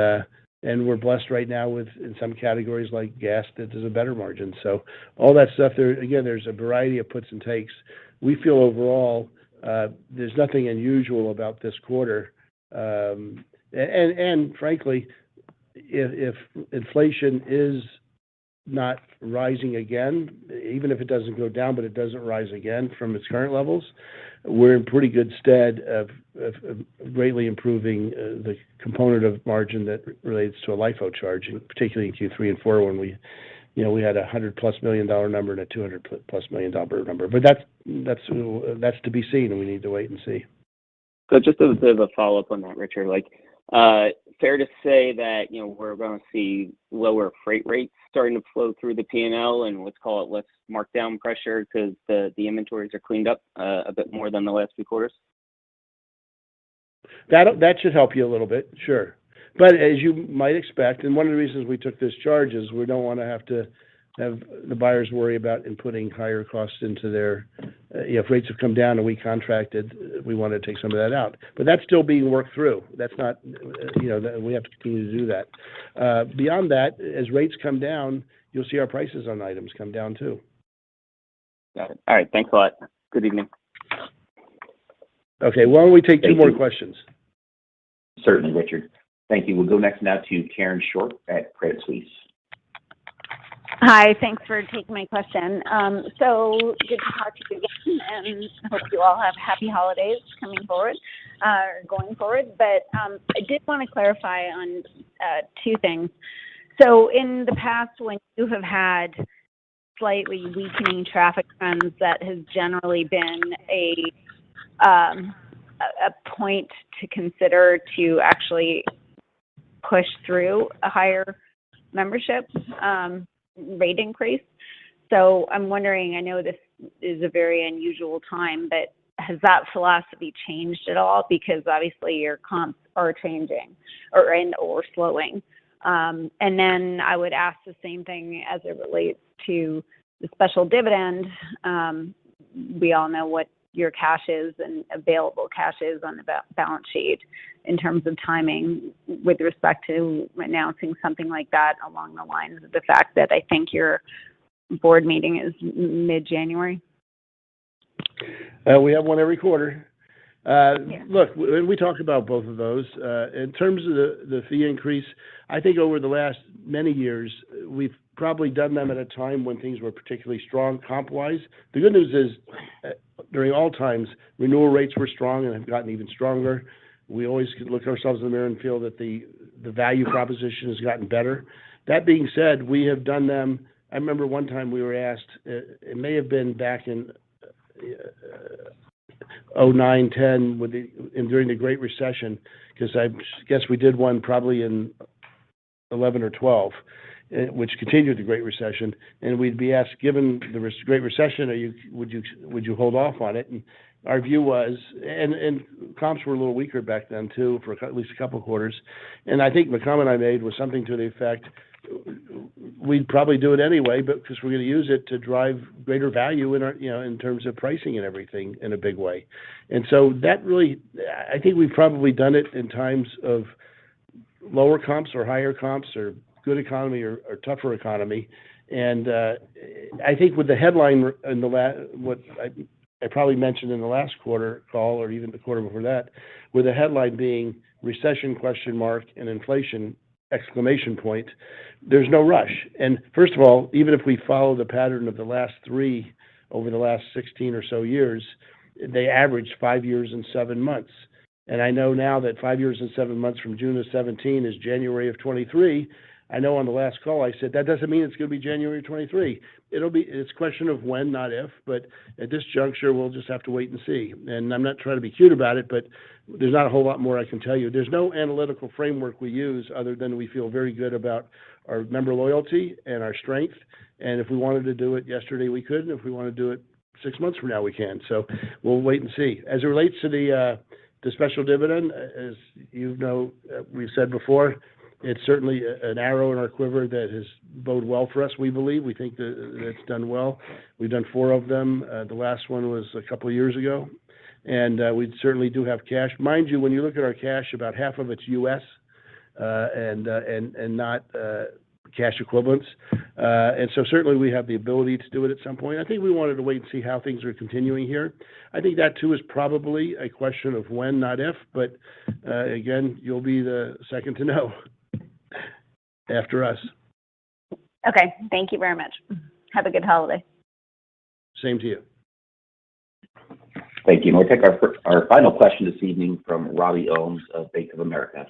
we're blessed right now with in some categories like gas that there's a better margin. So all that stuff there again, there's a variety of puts and takes. We feel overall there's nothing unusual about this quarter, and frankly. If inflation is not rising again, even if it doesn't go down, but it doesn't rise again from its current levels, we're in pretty good stead of greatly improving the component of margin that relates to a LIFO charge, particularly in Q3 and 4 when we had $100+ million number and a $200+ million number. But that's to be seen, and we need to wait and see. So just a bit of a follow up on that, Richard. Fair to say that we're going to see lower freight rates starting to flow through the P&L, and let's call it less markdown pressure because the inventories are cleaned up a bit more than the last few quarters. That should help you a little bit, sure. But as you might expect, and one of the reasons we took this charge is we don't want to have the buyers worry about inputting higher costs into their. If rates have come down and we contracted, we want to take some of that out. But that's still being worked through. That's not, we have to continue to do that. Beyond that, as rates come down, you'll see our prices on items come down too. Got it. All right. Thanks a lot. Good evening. Okay. Why don't we take two more questions? Certainly, Richard. Thank you. We'll go next now to Karen Short at Credit Suisse. Hi, thanks for taking my question. So good to talk to you again, and I hope you all have happy holidays going forward. But I did want to clarify on two things. So in the past, when you have had slightly weakening traffic trends, that has generally been a point to consider to actually push through a higher membership rate increase. So I'm wondering, I know this is a very unusual time, but has that philosophy changed at all? Because obviously your comps are changing or slowing. And then I would ask the same thing as it relates to the special dividend. We all know what your cash is and available cash is on the balance sheet in terms of timing with respect to announcing something like that, along the lines of the fact that I think your board meeting is mid-January. We have one every quarter. Look, when we talk about both of those, in terms of the fee increase, I think over the last many years, we've probably done them at a time when things were particularly strong comp-wise. The good news is, during all times, renewal rates were strong and have gotten even stronger. We always look ourselves in the mirror and feel that the value proposition has gotten better. That being said, we have done them. I remember one time we were asked, it may have been back in 09, 10, during the Great Recession, because I guess we did one probably in 11 or 12, which continued the Great Recession, and we'd be asked, given the Great Recession, would you hold off on it? And our view was, and comps were a little weaker back then too, for at least a couple of quarters, and I think the comment I made was something to the effect, we'd probably do it anyway, but because we're going to use it to drive greater value in our, in terms of pricing and everything in a big way. And so that really, I think we've probably done it in times of lower comps or higher comps or good economy or tougher economy. And I think with the headline in what I probably mentioned in the last quarter call, or even the quarter before that, with the headline being recession ? And inflation ! There's no rush. And first of all, even if we follow the pattern of the last three over the last 16 or so years, they averaged 5 years and 7 months. And I know now that 5 years and 7 months from June of 17 is January of 23. I know on the last call I said that doesn't mean it's going to be January 23. It's a question of when, not if. But at this juncture, we'll just have to wait and see. And I'm not trying to be cute about it, but there's not a whole lot more I can tell you. There's no analytical framework we use other than we feel very good about our member loyalty and our strength. And if we wanted to do it yesterday, we could. And if we want to do it 6 months from now, we can. So we'll wait and see. As it relates to the special dividend, as you know, we've said before, it's certainly an arrow in our quiver that has bode well for us, we believe. We think that it's done well. We've done 4 of them. The last one was a couple of years ago. And we certainly do have cash. Mind you, when you look at our cash, about half of it's U.S. And not cash equivalents. And so certainly we have the ability to do it at some point. I think we wanted to wait and see how things are continuing here. I think that too is probably a question of when, not if. But again, you'll be the second to know after us. Okay, thank you very much. Have a good holiday. Same to you. Thank you. And we'll take our final question this evening from Robbie Ohms of Bank of America.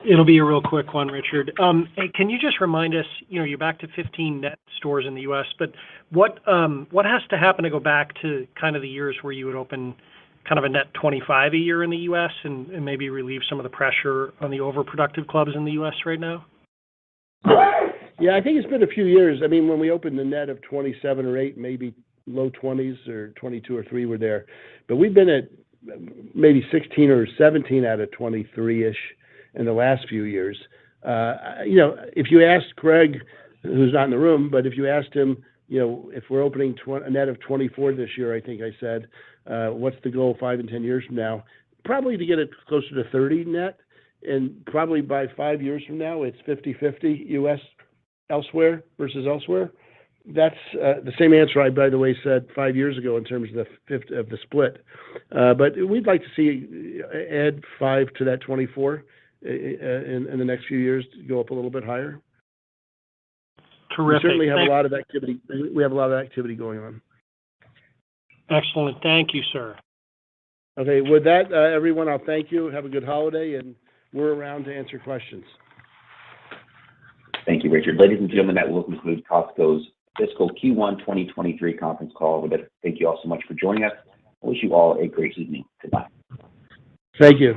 It'll be a real quick one, Richard. Hey, can you just remind us, you're back to 15 net stores in the U.S., but what has to happen to go back to kind of the years where you would open kind of a net 25 a year in the U.S. and maybe relieve some of the pressure on the overproductive clubs in the U.S. right now? Yeah, I think it's been a few years. I mean, when we opened the net of 27 or 8, maybe low 20s or 22 or 3 were there. But we've been at maybe 16 or 17 out of 23-ish in the last few years. If you asked Craig, who's not in the room, but if you asked him, if we're opening a net of 24 this year, I think I said, what's the goal 5 and 10 years from now? Probably to get it closer to 30 net. And probably by 5 years from now, it's 50-50 U.S. elsewhere versus elsewhere. That's the same answer I, by the way, said 5 years ago in terms of the split. But we'd like to see add 5 to that 24 in the next few years to go up a little bit higher. Terrific. We certainly have a lot of activity. We have a lot of activity going on. Excellent. Thank you, sir. Okay. With that, everyone, I'll thank you. Have a good holiday, and we're around to answer questions. Thank you, Richard. Ladies and gentlemen, that will conclude Costco's Fiscal Q1 2023 conference call. We'd like to thank you all so much for joining us. I wish you all a great evening. Goodbye. Thank you.